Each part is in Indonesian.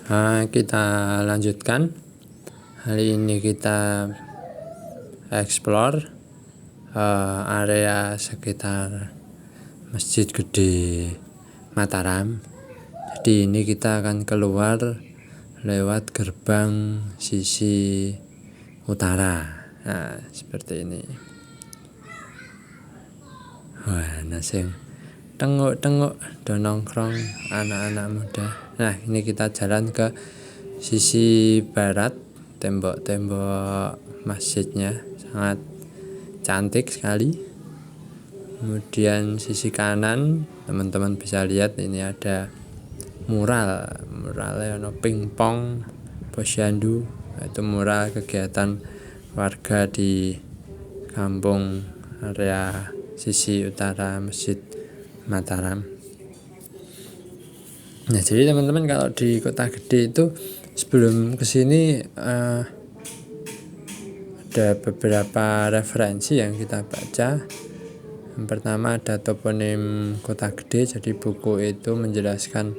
Kita lanjutkan. Hari ini kita explore area sekitar Masjid Gede Mataram. Jadi ini kita akan keluar lewat gerbang sisi utara. Nah, seperti ini. Wah, nasing tengok-tengok do nongkrong anak-anak muda. Nah, ini kita jalan ke sisi barat. Tembok-tembok masjidnya sangat cantik sekali. Kemudian sisi kanan teman-teman bisa lihat ini ada muralnya ono pingpong, posyandu. Itu mural kegiatan warga di kampung area sisi utara Masjid Mataram. Nah, jadi teman-teman kalau di Kota Gede itu sebelum kesini ada beberapa referensi yang kita baca. Yang pertama ada toponim Kota Gede, jadi buku itu menjelaskan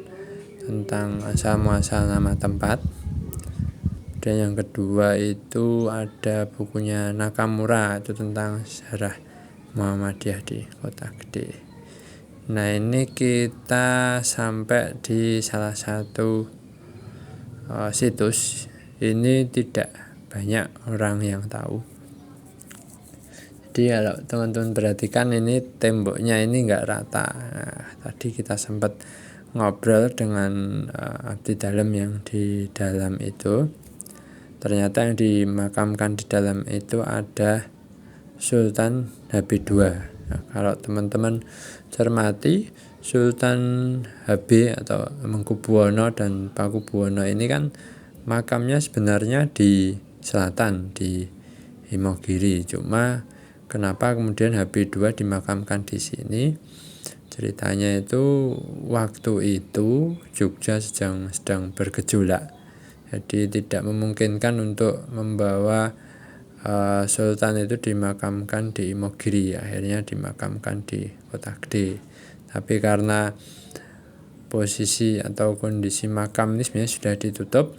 tentang asal-muasal nama tempat. Dan yang kedua itu ada bukunya Nakamura, itu tentang sejarah Muhammadiyah di Kota Gede. Nah, ini kita sampai di salah satu situs. Ini tidak banyak orang yang tahu. Jadi kalau teman-teman perhatikan ini temboknya ini enggak rata. Nah, tadi kita sempat ngobrol dengan abdi dalam yang di dalam itu. Ternyata yang dimakamkan di dalam itu ada Sultan Habib II. Nah, kalau teman-teman cermati, Sultan HB atau Mangkubuwono dan Pakubuwono ini kan makamnya sebenarnya di selatan, di Imogiri. Cuma kenapa kemudian HB II dimakamkan di sini? Ceritanya itu waktu itu Jogja sedang bergejolak. Jadi tidak memungkinkan untuk membawa Sultan itu dimakamkan di Imogiri, akhirnya dimakamkan di Kota Gede. Tapi karena posisi atau kondisi makam ini sebenarnya sudah ditutup,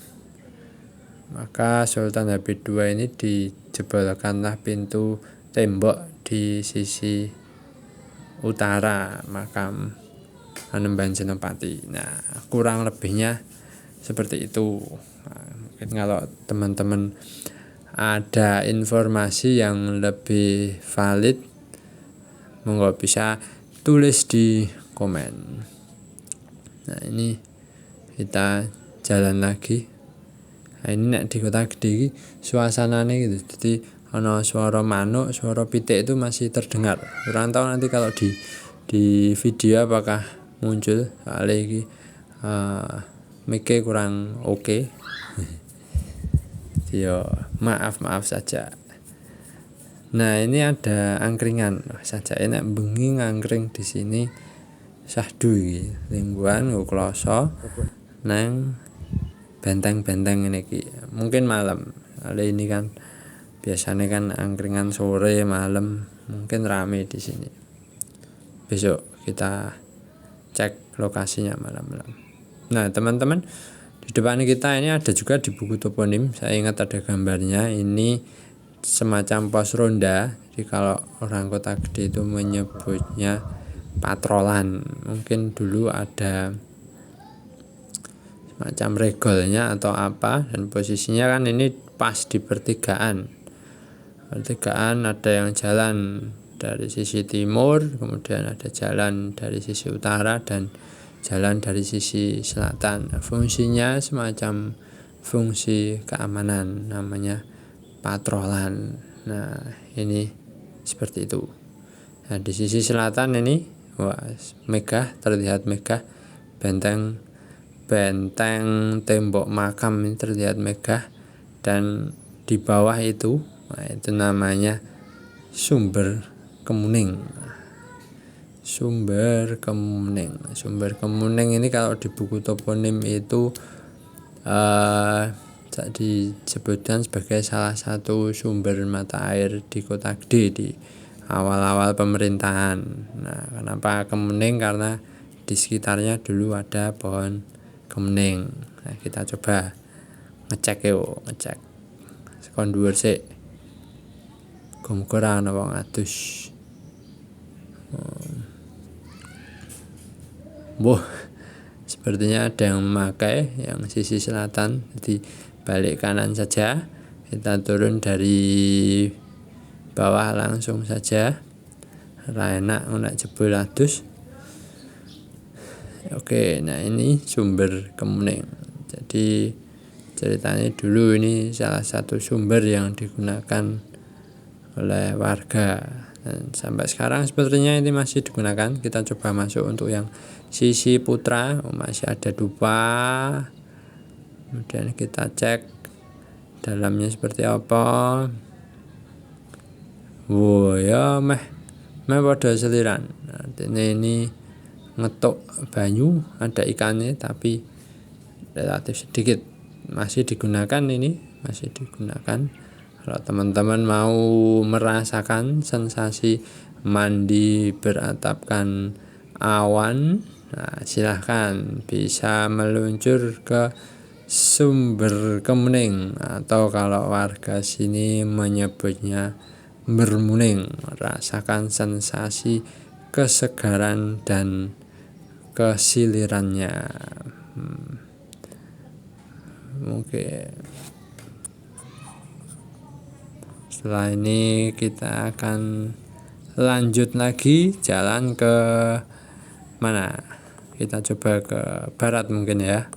maka Sultan Habib II ini dijebolkanlah pintu tembok di sisi utara makam Panembahan Senopati. Nah, kurang lebihnya seperti itu. Nah, mungkin kalau teman-teman ada informasi yang lebih valid, monggo bisa tulis di komen. Nah, ini kita jalan lagi. Nah, ini nek di Kota Gede suasananya gitu. Jadi ono suara manuk, suara pitik itu masih terdengar. Kurang tahu nanti kalau di video apakah muncul. Soalnya ini mic-nya kurang oke. Yo, maaf saja. Nah, ini ada angkringan. Saja enak bengi ngangkring di sini. Sahdu iki, lingguan kloso nang benteng-benteng ini ki. Mungkin malam. Kali ini kan biasanya kan angkringan sore, malam, mungkin rame di sini. Besok kita cek lokasinya malam-malam. Nah, teman-teman, di depan kita ini ada juga di buku toponim, saya ingat ada gambarnya. Ini semacam pos ronda. Jadi kalau orang Kota Gede itu menyebutnya patrolan. Mungkin dulu ada semacam regolnya atau apa, dan posisinya kan ini pas di pertigaan. Pertigaan ada yang jalan dari sisi timur, kemudian ada jalan dari sisi utara dan jalan dari sisi selatan. Fungsinya semacam fungsi keamanan, namanya patrolan. Nah, ini seperti itu. Nah, di sisi selatan ini megah, terlihat megah. Benteng tembok makam ini terlihat megah. Dan di bawah itu, itu namanya Sumber Kemuning. Sumber Kemuning ini kalau di buku toponim itu disebutkan sebagai salah satu sumber mata air di Kota Gede di awal-awal pemerintahan. Nah, kenapa Kemuning? Karena di sekitarnya dulu ada pohon Kemuning. Nah, kita coba ngecek ngecek sekon dhuwur sik. Muga ora ana wong adus. Sepertinya ada yang memakai yang sisi selatan, jadi balik kanan saja. Kita turun dari bawah langsung saja. Ra enak nek jebul adus. Oke, nah ini sumber Kemuning. Jadi ceritanya dulu ini salah satu sumber yang digunakan oleh warga, dan sampai sekarang sepertinya ini masih digunakan. Kita coba masuk untuk yang sisi putra, masih ada dupa. Kemudian kita cek dalamnya seperti apa. Ya meh pada seliran. Artinya ini ngetuk banyu, ada ikannya tapi relatif sedikit. Masih digunakan ini, masih digunakan. Kalau teman-teman mau merasakan sensasi mandi beratapkan awan, nah, silahkan bisa meluncur ke sumber Kemuning, atau kalau warga sini menyebutnya bermuning. Rasakan sensasi kesegaran dan kesilirannya. Mungkin setelah ini kita akan lanjut lagi jalan ke mana? Kita coba ke barat mungkin ya.